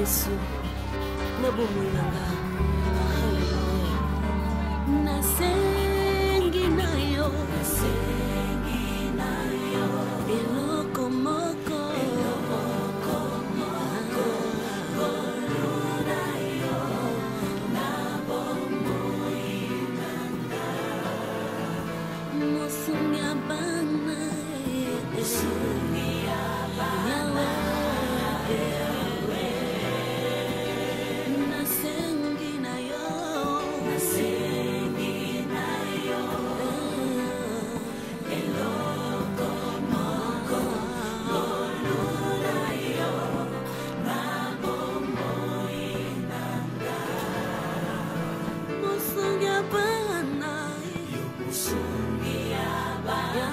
Yesu na bomulanga. Hallelujah. Nasengi nayo eloko moko Musunya bana Musunya bana Nasengi nayo eloko moko lolurayo nabomoinanga Musunya bana Musunya bana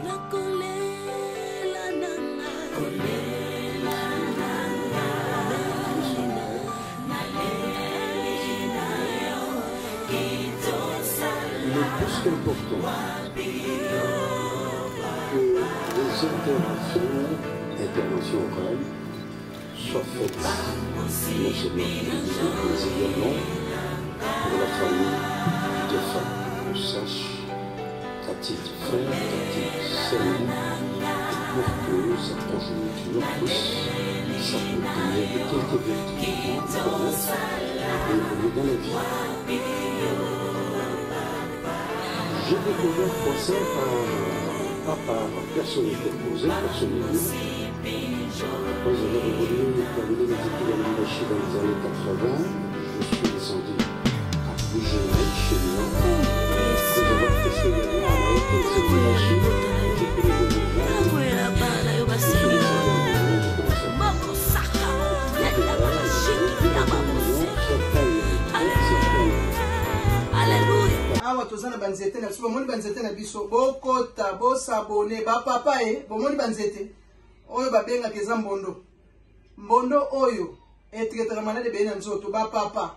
Nakolela nanga kolela nanga nalelina yo kitosala. Il est plus qu'important que les interventions orales soient faites non seulement pour les églises, mais également pour la famille de femmes. On sache qu'a-t-il frère, qu'a-t-il sœur, pour que sa progéniture puisse s'approprier de quelques vertus pour évoluer dans la vie. J'ai découvert ça pas par personnalité posée, personnellement. Quand j'avais révolu terminé mes études à l'université dans les années 80, je suis descendu à Bougenay, chez moi. Après avoir fait ce dernier, on a été sélectionné. J'ai pris le awa tozana banzete na biso bomoni banzete na biso bokota bosabone bapapa bomoni banzete oyo babengaka eza mbondo mbondo oyo etiketaka malade beye na nzoto bapapa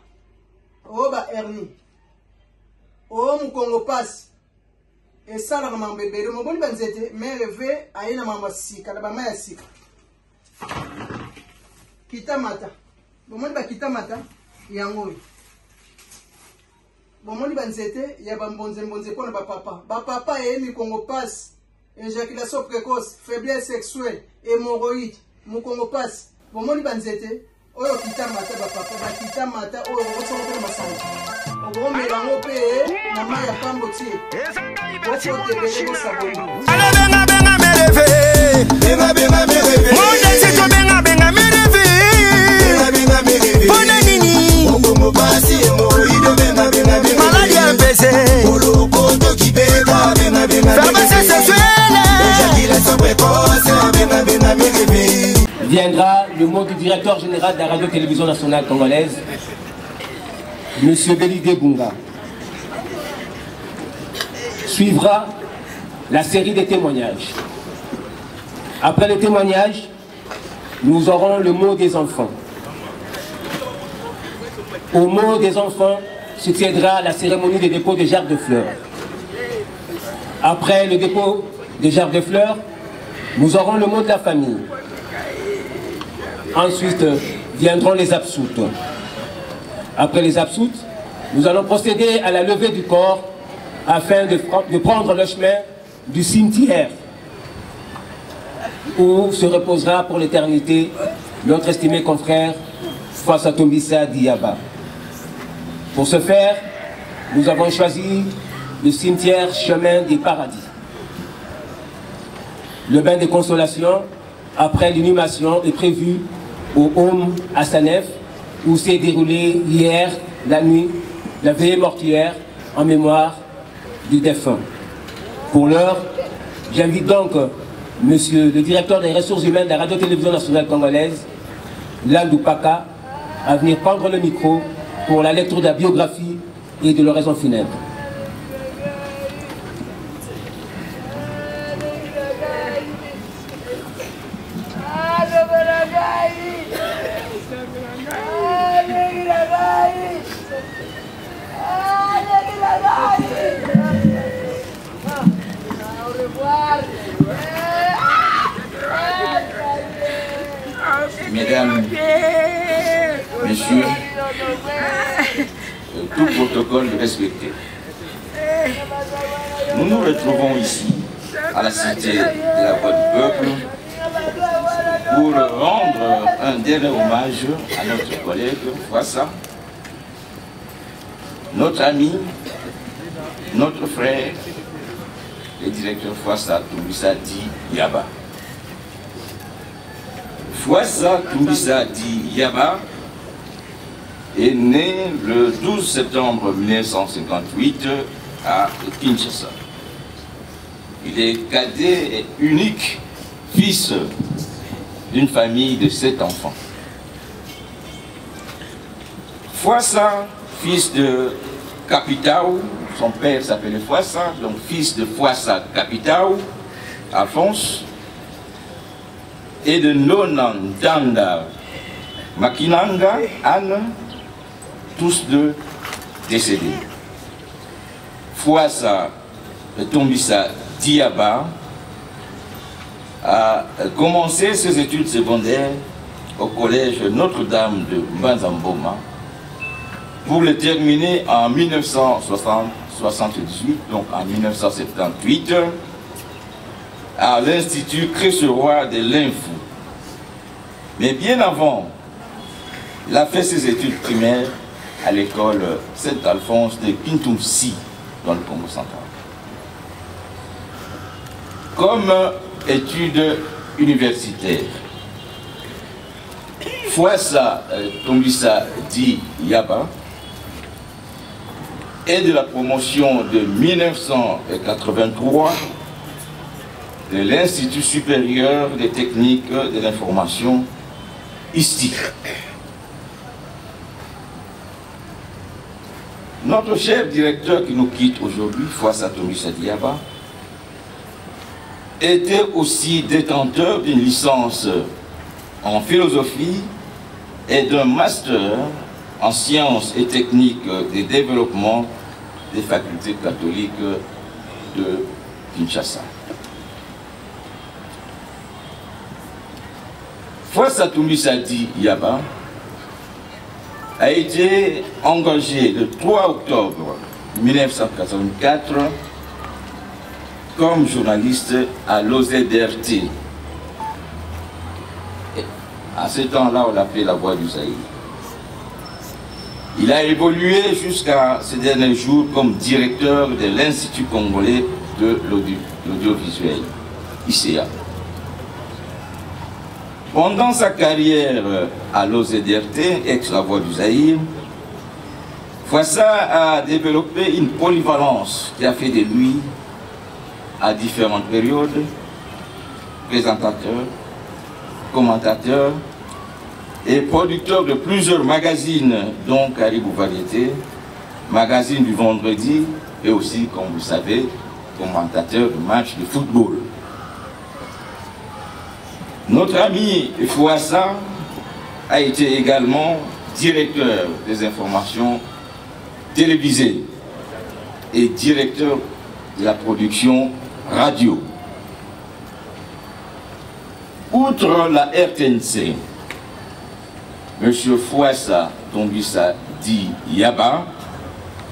oyo ba hernie oyo mokongo pasi esalaka mambo ebele moboni banzete mere ve aye na mambo ya sika na bama ya sika kitamata bomoni bakitamata yango oyo bomoni banzete ya bambonze mpona bapapa bapapa eye mikongo pasi éjaculation précoce faiblesse sexuelle hémorroïde mokongo pasi bomoni banzete oyo kitamata bapapa bakitamata oyo okotsongo mpona masanji okomela yango mpe na mai ya pambo tie okotebele bosaboni Viendra le mot du directeur général de la radio-télévision nationale congolaise, M. Belidé Bunga. Suivra la série des témoignages. Après les témoignages, nous aurons le mot des enfants. Au mot des enfants succédera la cérémonie de dépôt des gerbes de fleurs. Après le dépôt des gerbes de fleurs, nous aurons le mot de la famille. Ensuite viendront les absoutes. Après les absoutes, nous allons procéder à la levée du corps afin de prendre le chemin du cimetière où se reposera pour l'éternité notre estimé confrère Fassatombisa Diaba. Pour ce faire, nous avons choisi le cimetière Chemin des Paradis. Le bain de consolation, après l'inhumation, est prévu au Home à Sanef, où s'est déroulé hier, la nuit, la veillée mortuaire en mémoire du défunt. Pour l'heure, j'invite donc Monsieur le directeur des ressources humaines de la radio-télévision nationale congolaise, Landou Paka, à venir prendre le micro pour la lecture de la biographie et de l'oraison funèbre. Au revoir. Mesdames, Messieurs, tout protocole respecté. Nous nous retrouvons ici, à la Cité de la Voix du Peuple, pour rendre un dernier hommage à notre collègue Fouassa, notre ami, notre frère, le directeur Fouassa Toumbissa Di Yaba. Fouassa Toumbissa Di Yaba est né le 12 septembre 1958 à Kinshasa. Il est cadet et unique fils d'une famille de 7 enfants. Fouassa, fils de Capitao, son père s'appelait Fouassa, donc fils de Fouassa Capitao, Alphonse, et de Nonandanda Makinanga, Anne, tous deux décédés. Fouassa Toumbissa Di Yaba a commencé ses études secondaires au collège Notre-Dame de Mbanzamboma pour le terminer en 1978, donc en 1978, à l'Institut Cresseroy de l'Info. Mais bien avant, il a fait ses études primaires à l'école Saint-Alphonse de Kintumsi, dans le Congo central. Comme études universitaires, Fouassa Toumbissa Di Yaba est de la promotion de 1983 de l'Institut supérieur des techniques de l'information, ISTI. Notre chef directeur qui nous quitte aujourd'hui, Fouassa Toumbissa Di Yaba, était aussi détenteur d'une licence en philosophie et d'un master en sciences et techniques de développement des facultés catholiques de Kinshasa. Fouassa Toumbissa Di Yaba a été engagé le 3 octobre 1984 comme journaliste à l'OZRT. À ce temps-là, on l'appelait la Voix du Zaïre. Il a évolué jusqu'à ces derniers jours comme directeur de l'Institut congolais de l'audiovisuel, ICA. Pendant sa carrière à l'OZRT, ex-la Voix du Zaïre, Fouassa a développé une polyvalence qui a fait de lui, à différentes périodes, présentateur, commentateur et producteur de plusieurs magazines, dont Caribou Variété, magazine du vendredi, et aussi, comme vous le savez, commentateur de matchs de football. Notre ami Fouassa a été également directeur des informations télévisées et directeur de la production radio. Outre la RTNC, M. Fouassa Toumbissa Di Yaba.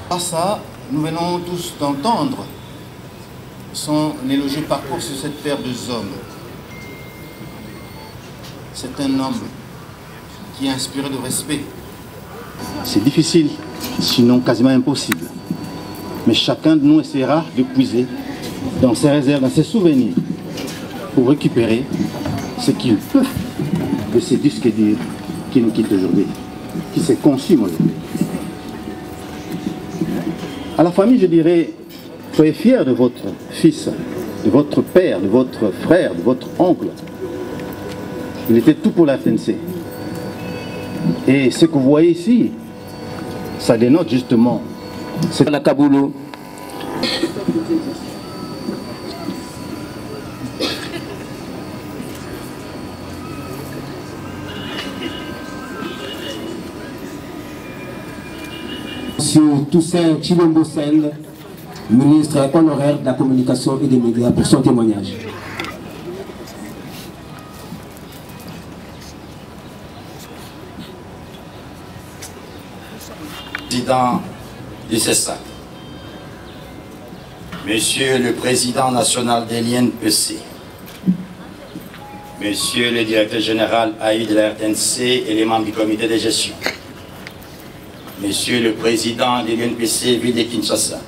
Par ça, nous venons tous d'entendre son élogieux parcours sur cette terre de hommes. C'est un homme qui est inspiré de respect. C'est difficile, sinon quasiment impossible. Mais chacun de nous essaiera de puiser dans ses réserves, dans ses souvenirs, pour récupérer ce qu'il peut de ces disques durs qui nous quittent aujourd'hui, qui se consument aujourd'hui. À la famille, je dirais, soyez fiers de votre fils, de votre père, de votre frère, de votre oncle. Il était tout pour la FNC. Et ce que vous voyez ici, ça dénote justement. C'est la Kaboulou. Monsieur Toussaint Chilombo Sène, ministre honoraire de la communication et des médias, pour son témoignage. Président du CESA, Monsieur le Président national de l'INPC, Monsieur le Directeur général AI de la RTNC et les membres du comité de gestion, Monsieur le Président de l'INPC Ville de Kinshasa,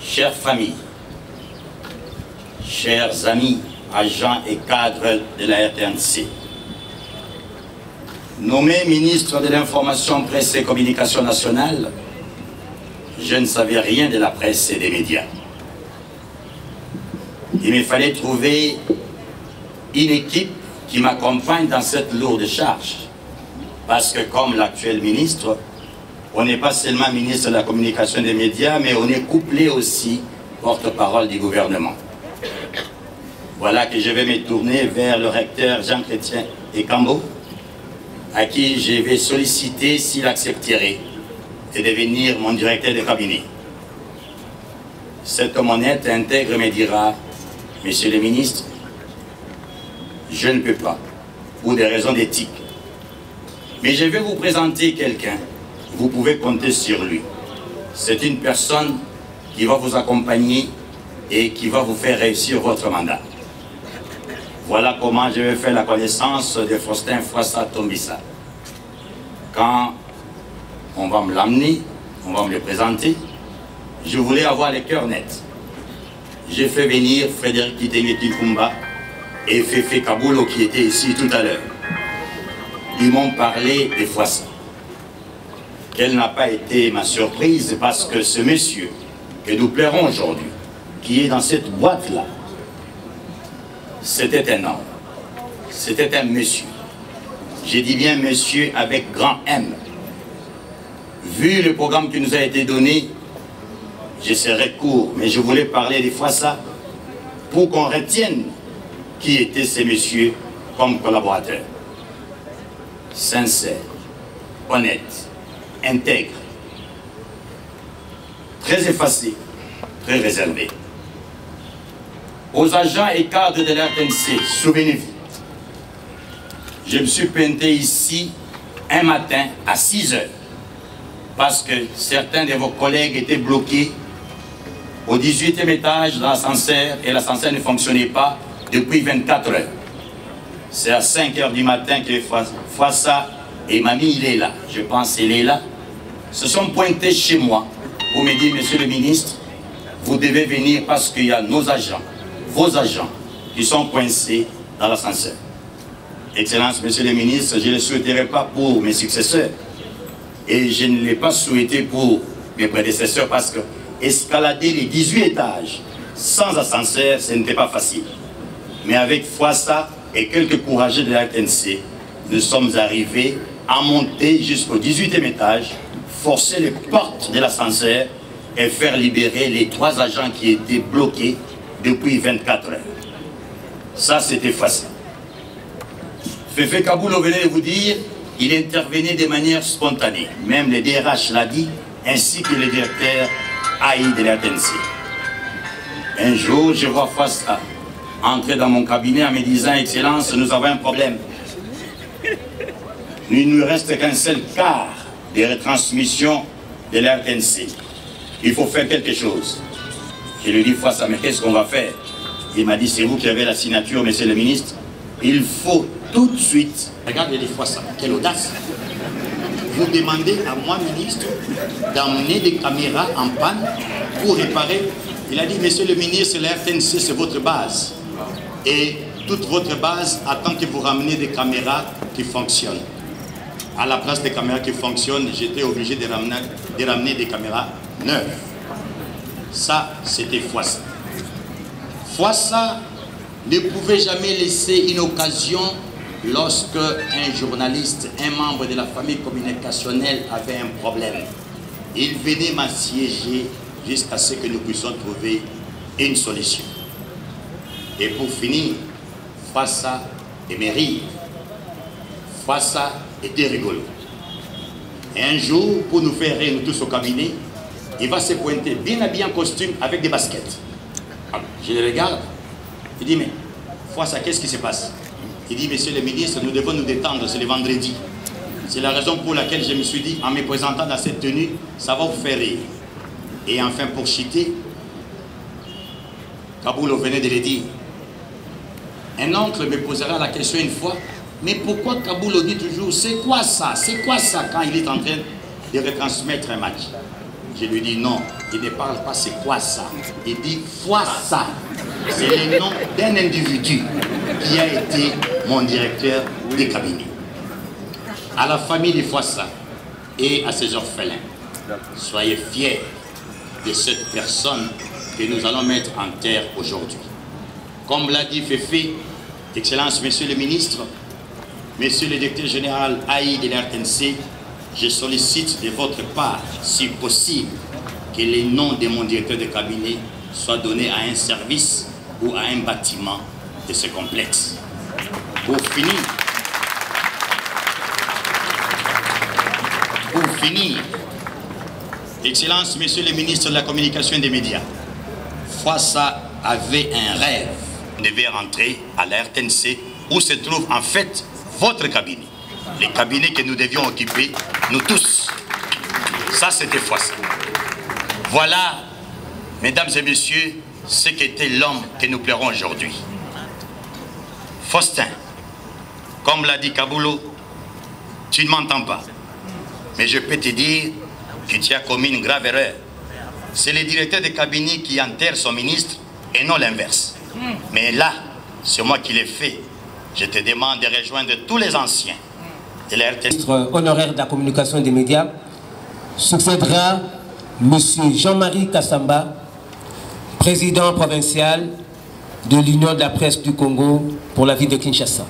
chères familles, chers amis, agents et cadres de la RTNC, nommé ministre de l'Information, Presse et Communication nationale, je ne savais rien de la presse et des médias. Il me fallait trouver une équipe qui m'accompagne dans cette lourde charge. Parce que comme l'actuel ministre, on n'est pas seulement ministre de la Communication et des médias, mais on est couplé aussi porte-parole du gouvernement. Voilà que je vais me tourner vers le recteur Jean-Chrétien Ekambo, à qui je vais solliciter s'il accepterait de devenir mon directeur de cabinet. Cet homme honnête intègre me dira, Monsieur le ministre, je ne peux pas, pour des raisons d'éthique. Mais je vais vous présenter quelqu'un, vous pouvez compter sur lui. C'est une personne qui va vous accompagner et qui va vous faire réussir votre mandat. Voilà comment je vais faire la connaissance de Faustin Fwassa Tombissa. Quand on va me l'amener, on va me le présenter, je voulais avoir les cœurs nets. J'ai fait venir Frédéric Kitengeti Kumba et Fefe Kaboulo qui étaient ici tout à l'heure. Ils m'ont parlé des Fwassa. Quelle n'a pas été ma surprise parce que ce monsieur que nous plairons aujourd'hui, qui est dans cette boîte-là, c'était un homme, c'était un monsieur. J'ai dit bien monsieur avec grand M. Vu le programme qui nous a été donné, je serai court, mais je voulais parler des Fwassa pour qu'on retienne qui étaient ces messieurs comme collaborateurs. Sincère, honnête, intègre, très effacé, très réservé. Aux agents et cadres de l'RTNC, souvenez-vous, je me suis pointé ici un matin à 6 heures parce que certains de vos collègues étaient bloqués au 18e étage de l'ascenseur et l'ascenseur ne fonctionnait pas depuis 24 heures. C'est à 5 heures du matin que Fwassa et Mamie, il est là, je pense qu'il est là, se sont pointés chez moi pour me dire, Monsieur le ministre, vous devez venir parce qu'il y a nos agents, vos agents, qui sont coincés dans l'ascenseur. Excellence, Monsieur le ministre, je ne le souhaiterais pas pour mes successeurs et je ne l'ai pas souhaité pour mes prédécesseurs parce que escalader les 18 étages sans ascenseur, ce n'était pas facile. Mais avec Fwassa et quelques courageux de la RTNC, nous sommes arrivés à monter jusqu'au 18e étage, forcer les portes de l'ascenseur et faire libérer les 3 agents qui étaient bloqués depuis 24 heures. Ça, c'était Fwassa. Fefe Kaboulo venait de vous dire, il intervenait de manière spontanée. Même le DRH l'a dit, ainsi que le directeur AI de la RTNC. Un jour, je vois Fwassa entrer dans mon cabinet en me disant, Excellence, nous avons un problème. Il ne nous reste qu'un seul quart des retransmissions de la RTNC. Il faut faire quelque chose. Je lui dis, Fwassa, mais qu'est-ce qu'on va faire? Il m'a dit, c'est vous qui avez la signature, Monsieur le ministre. Il faut tout de suite. Regardez les Fwassa, quelle audace. Vous demandez à moi, ministre, d'emmener des caméras en panne pour réparer. Il a dit, Monsieur le ministre, la RTNC, c'est votre base. Et toute votre base attend que vous rameniez des caméras qui fonctionnent. À la place des caméras qui fonctionnent, j'étais obligé de ramener des caméras neuves. Ça, c'était Fwassa. Fwassa ne pouvait jamais laisser une occasion lorsque un journaliste, un membre de la famille communicationnelle avait un problème. Il venait m'assiéger jusqu'à ce que nous puissions trouver une solution. Et pour finir, Fwassa aimait rire. Fwassa était rigolo. Et un jour, pour nous faire rire nous tous au cabinet, il va se pointer bien habillé en costume avec des baskets. Alors, je le regarde, il dit, mais Fwassa, qu'est-ce qui se passe? Il dit, Monsieur le ministre, nous devons nous détendre, c'est le vendredi. C'est la raison pour laquelle je me suis dit, en me présentant dans cette tenue, ça va vous faire rire. Et enfin, pour chiter, Kaboulo venait de le dire. Un oncle me posera la question une fois, mais pourquoi Kaboulo dit toujours, c'est quoi ça? C'est quoi ça quand il est en train de retransmettre un match? Je lui dis non, il ne parle pas c'est quoi ça. Il dit fois ça. C'est le nom d'un individu qui a été mon directeur de cabinet. À la famille de Foissa et à ses orphelins, soyez fiers de cette personne que nous allons mettre en terre aujourd'hui. Comme l'a dit Féfé, Excellence, Monsieur le Ministre, Monsieur le Directeur Général AI de l'RTNC, je sollicite de votre part, si possible, que les noms de mon directeur de cabinet soient donnés à un service ou à un bâtiment de ce complexe. Pour finir, Excellence, Monsieur le Ministre de la Communication et des Médias, Foissa avait un rêve. Il devait rentrer à la RTNC où se trouve en fait votre cabinet. Les cabinets que nous devions occuper, nous tous. Ça, c'était Foissa. Voilà, mesdames et messieurs, ce qu'était l'homme que nous pleurons aujourd'hui. Faustin, comme l'a dit Kaboulo, tu ne m'entends pas. Mais je peux te dire que tu as commis une grave erreur. C'est le directeur de cabinet qui enterre son ministre et non l'inverse. Mais là, c'est moi qui l'ai fait. Je te demande de rejoindre tous les anciens de la RTNC. Ministre honoraire de la communication et des médias succédera M. Jean-Marie Kassamba, président provincial de l'Union de la presse du Congo pour la ville de Kinshasa.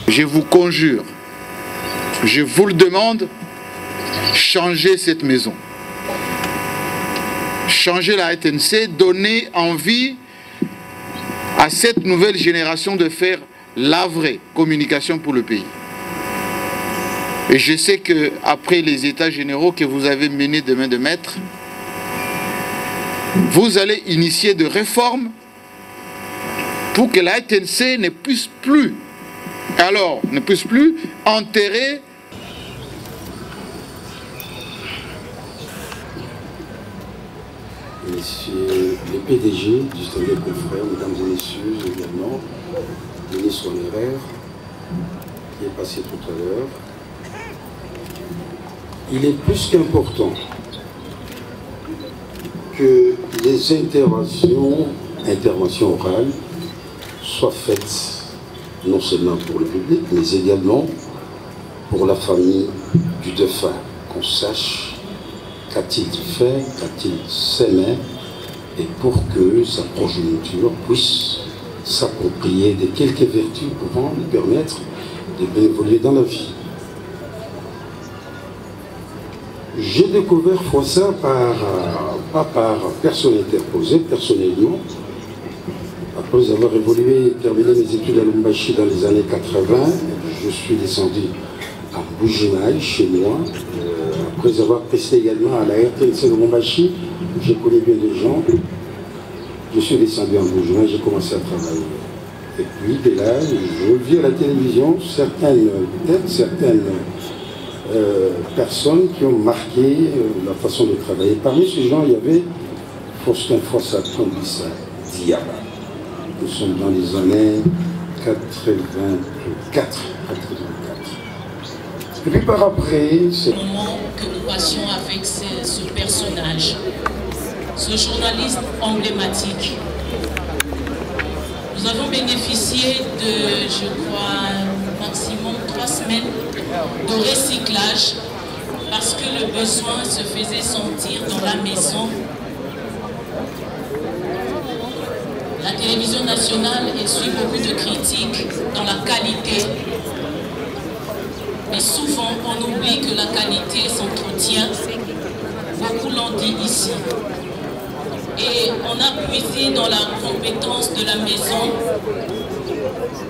Je vous conjure, je vous le demande, changez cette maison. Changez la RTNC, donnez envie à cette nouvelle génération de faire la vraie communication pour le pays. Et je sais qu'après les états généraux que vous avez menés de main de maître, vous allez initier de réformes pour que la RTNC ne puisse plus enterrer Messieurs les PDG, distingués confrères, mesdames et messieurs également, ministre honoraire qui est passé tout à l'heure, il est plus qu'important que les interventions orales soient faites non seulement pour le public, mais également pour la famille du défunt, qu'on sache qu'a-t-il fait, qu'a-t-il sémé, et pour que sa progéniture puisse s'approprier de quelques vertus pouvant lui permettre de bien évoluer dans la vie. J'ai découvert Foissa pas par personne interposée, personnellement. Après avoir évolué et terminé mes études à Lubumbashi dans les années 80, je suis descendu à Mbuji-Mayi, chez moi. Après avoir testé également à la RTNC de Lubumbashi, je connais bien des gens. Je suis descendu à Mbuji-Mayi, j'ai commencé à travailler. Et puis, de là, je vis à la télévision certaines têtes, certaines personnes qui ont marqué la façon de travailler. Parmi ces gens, il y avait Faustin Foissa Tombissa Diaba. Nous sommes dans les années 84. Et puis par après, c'est... Le moment que nous passions avec ce personnage, ce journaliste emblématique. Nous avons bénéficié de, je crois, maximum 3 semaines de recyclage parce que le besoin se faisait sentir dans la maison. La télévision nationale essuie beaucoup de critiques dans la qualité. Mais souvent, on oublie que la qualité s'entretient. Beaucoup l'ont dit ici. Et on a puisé dans la compétence de la maison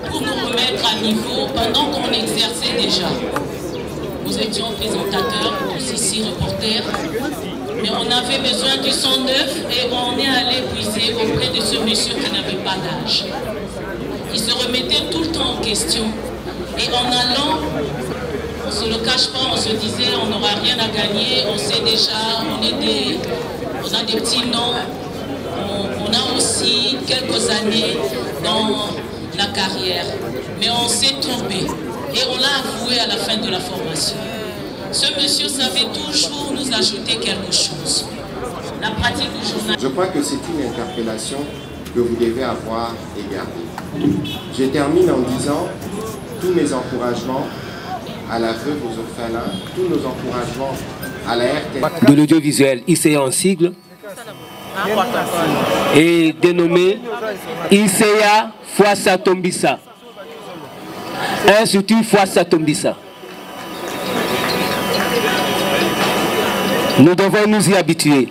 pour nous remettre à niveau pendant qu'on exerçait déjà. Nous étions présentateurs, nous tous ici, reporters. Mais on avait besoin du sang neuf et on est allé puiser auprès de ce monsieur qui n'avait pas d'âge. Il se remettait tout le temps en question. Et en allant, on ne se le cache pas, on se disait on n'aura rien à gagner, on sait déjà, on a des petits noms, on a aussi quelques années dans la carrière. Mais on s'est trompé et on l'a avoué à la fin de la formation. Ce monsieur savait toujours nous ajouter quelque chose. La pratique du journal. Je crois que c'est une interpellation que vous devez avoir et garder. Je termine en disant tous mes encouragements à la veuve aux orphelins, tous nos encouragements à la RTL. De l'audiovisuel, ICA en sigle, est dénommé ICA Fwassa Tombisa. Institut Fwassa Tombisa. Nous devons nous y habituer.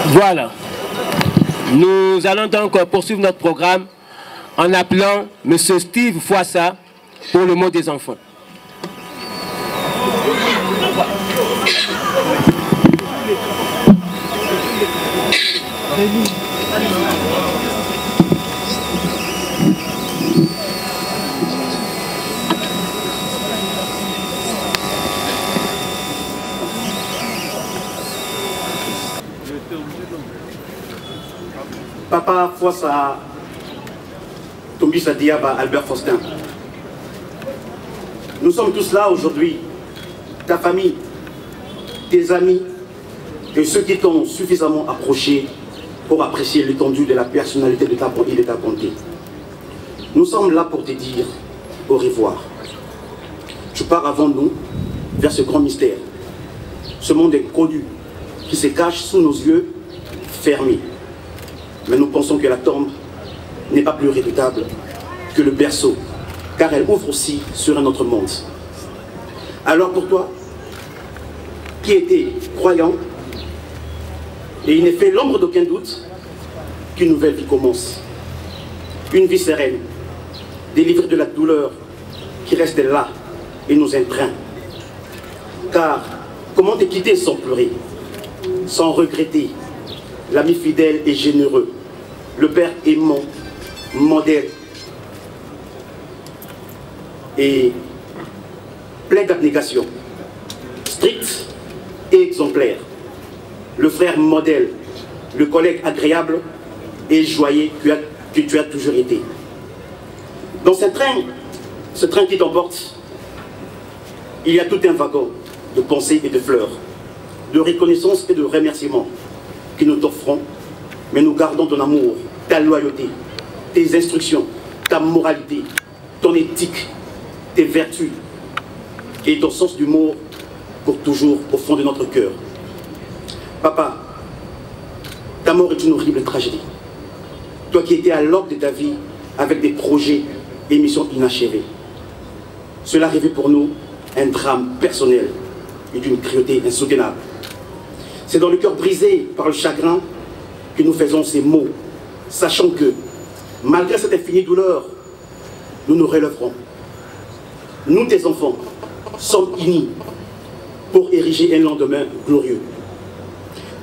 Voilà. Nous allons donc poursuivre notre programme en appelant M. Steve Fwassa pour le mot des enfants. Papa Fwassa Tombisa Diaba Albert Faustin. Nous sommes tous là aujourd'hui, ta famille, tes amis et ceux qui t'ont suffisamment approché pour apprécier l'étendue de la personnalité de ta bonté. Nous sommes là pour te dire au revoir. Tu pars avant nous vers ce grand mystère, ce monde inconnu qui se cache sous nos yeux fermés. Mais nous pensons que la tombe n'est pas plus redoutable que le berceau, car elle ouvre aussi sur un autre monde. Alors pour toi, qui était croyant, et il n'est fait l'ombre d'aucun doute qu'une nouvelle vie commence. Une vie sereine, délivrée de la douleur qui reste là et nous étreint. Car comment te quitter sans pleurer, sans regretter, l'ami fidèle et généreux, le père aimant, modèle et plein d'abnégation, strict et exemplaire, le frère modèle, le collègue agréable et joyeux que tu as toujours été. Dans ce train qui t'emporte, il y a tout un wagon de pensées et de fleurs, de reconnaissance et de remerciements que nous t'offrons, mais nous gardons ton amour, ta loyauté, tes instructions, ta moralité, ton éthique, tes vertus et ton sens d'humour pour toujours au fond de notre cœur. Papa, ta mort est une horrible tragédie. Toi qui étais à l'aube de ta vie avec des projets et missions inachevées. Cela rêvait pour nous un drame personnel et d'une cruauté insoutenable. C'est dans le cœur brisé par le chagrin que nous faisons ces mots, sachant que, malgré cette infinie douleur, nous nous relèverons. Nous, tes enfants, sommes unis pour ériger un lendemain glorieux.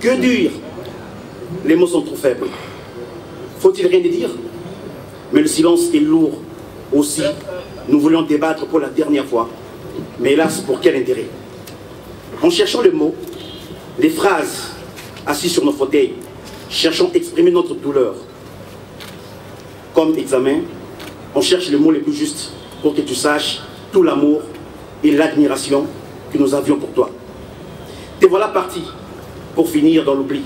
Que dire? Les mots sont trop faibles. Faut-il rien dire? Mais le silence est lourd aussi. Nous voulions débattre pour la dernière fois. Mais hélas, pour quel intérêt? En cherchant les mots, les phrases, assis sur nos fauteuils, cherchons à exprimer notre douleur. Comme examen, on cherche les mots les plus justes pour que tu saches tout l'amour et l'admiration que nous avions pour toi. Te voilà parti pour finir dans l'oubli.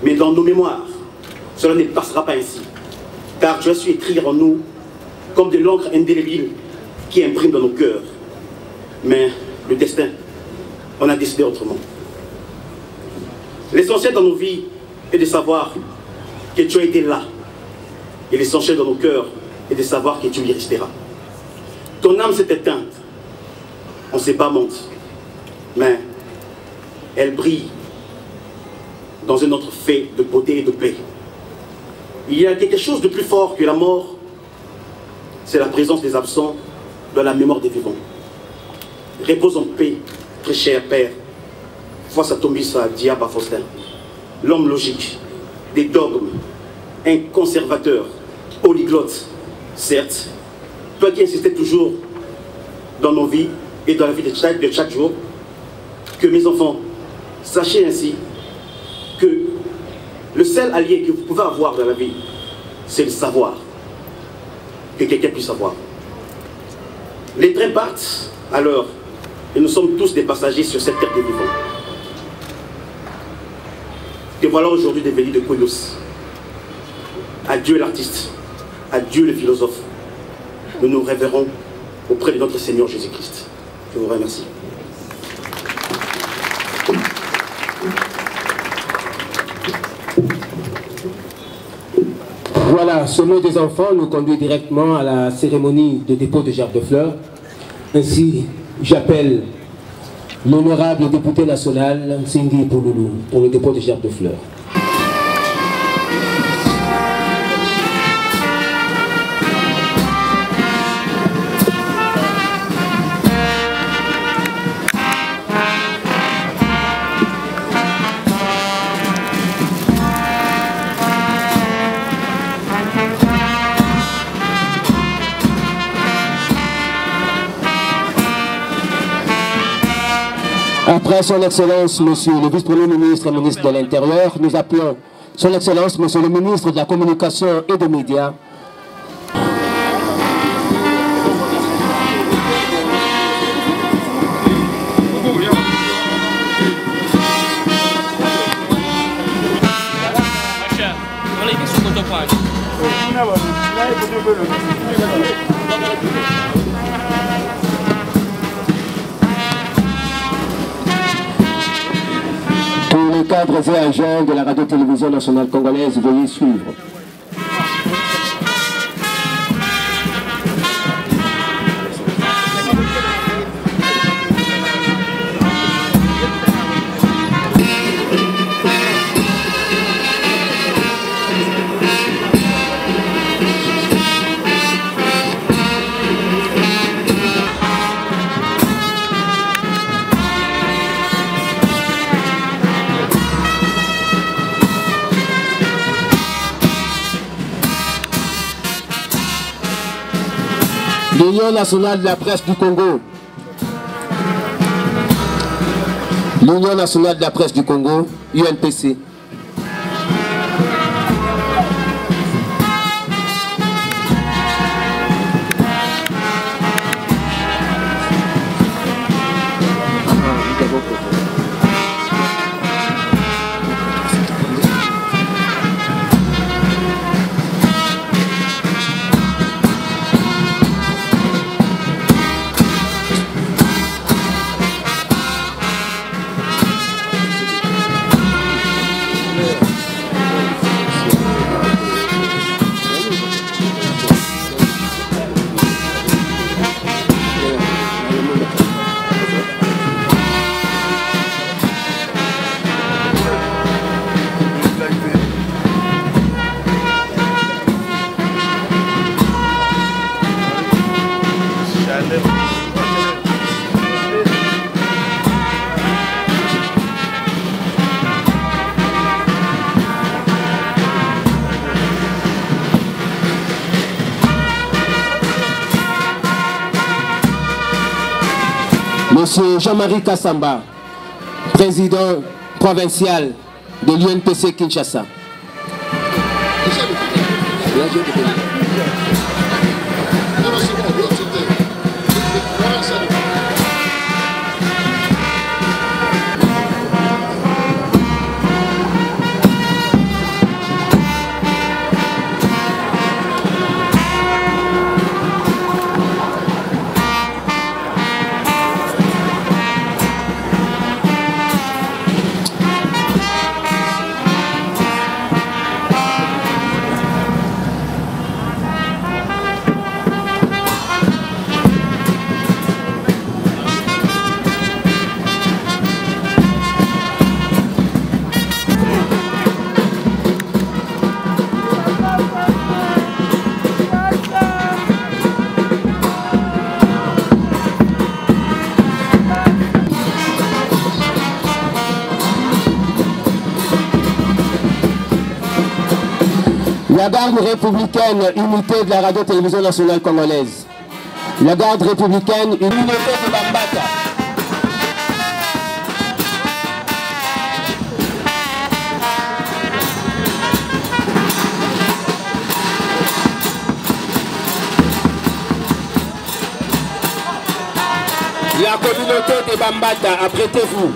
Mais dans nos mémoires, cela ne passera pas ainsi. Car tu as su écrire en nous comme de l'encre indélébile qui imprime dans nos cœurs. Mais le destin, on a décidé autrement. L'essentiel dans nos vies est de savoir que tu as été là. Et l'essentiel dans nos cœurs est de savoir que tu y resteras. Ton âme s'est éteinte en ces bas mondes, mais elle brille dans un autre fait de beauté et de paix. Il y a quelque chose de plus fort que la mort, c'est la présence des absents dans la mémoire des vivants. repose en paix, très cher Père. Face à Tomisa Diaba Faustin, l'homme logique, des dogmes, un conservateur, polyglotte, certes, toi qui insistais toujours dans nos vies et dans la vie de chaque jour, que mes enfants, sachez ainsi que le seul allié que vous pouvez avoir dans la vie, c'est le savoir, que quelqu'un puisse savoir. Les trains partent alors, et nous sommes tous des passagers sur cette terre des vivants. Et voilà aujourd'hui devenus de Koyos. Adieu l'artiste, adieu le philosophe. Nous nous révérons auprès de notre Seigneur Jésus-Christ. Je vous remercie. Voilà, ce mot des enfants nous conduit directement à la cérémonie de dépôt de gerbes de fleurs. Ainsi, j'appelle l'honorable député national Singhi Pouloulou pour le dépôt de gerbes de fleurs. Après son Excellence, Monsieur le Vice-Premier ministre et ministre de l'Intérieur, nous appelons son Excellence, Monsieur le ministre de la Communication et des Médias. Tous les cadres et agents de la radio-télévision nationale congolaise, veuillez suivre. L'Union nationale de la presse du Congo. L'Union nationale de la presse du Congo, UNPC. Monsieur Jean-Marie Kassamba, président provincial de l'UNPC Kinshasa. La garde républicaine unité de la radio-télévision nationale congolaise. La garde républicaine unité de Bambata. La communauté de Bambata, apprêtez-vous.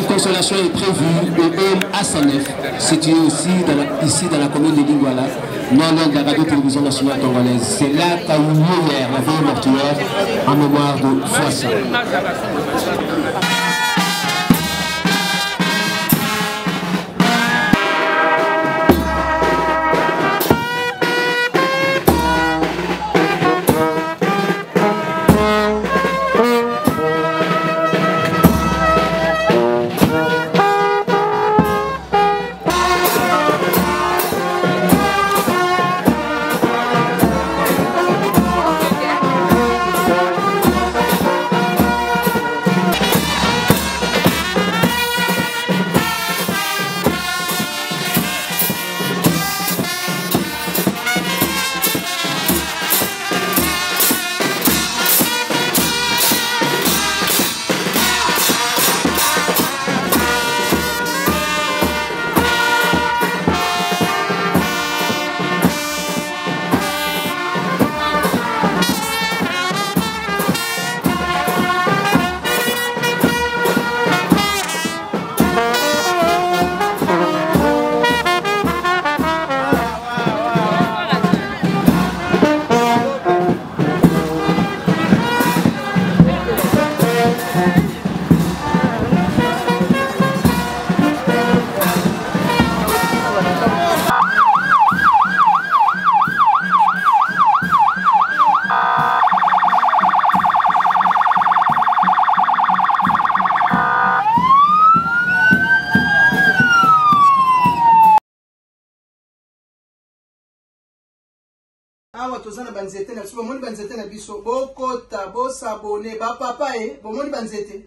Consolation est prévue au home Assanef, situé aussi ici dans la commune de Lingwala, non loin de la radio-télévision nationale congolaise. C'est là qu'a eu lieu hier la veille mortuaire en mémoire de Foissa. tozana banzete na biso bomoni banzete na biso bokota bosabone bapapa bomoni banzete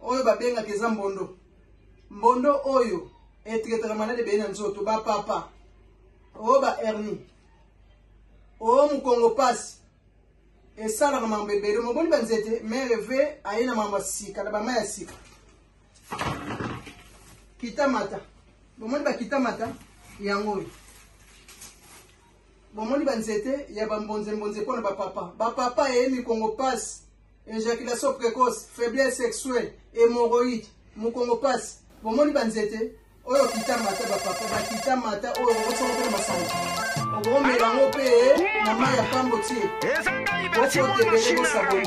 oyo babengaka eza mbondo mbondo oyo etiketaka malade beye na nzoto bapapa oyo ba hernie oyo mukongo pasi esalaka mambo ebele moboni banzete mere ve aye na mambo ya sika na bama ya sika kitamata bomoni bakitamata yango oyo bomoni banzete ya bambonze mpona bapapa mikongo pasi éjaculation précoce faiblesse sexuelle hémorroïde mukongo pasi bomoni banzete oyo kitamata bapapa bakitamata oyo okotsaka mpona masanga okomelango mpe na mai ya pambo tie okotebele bosaboni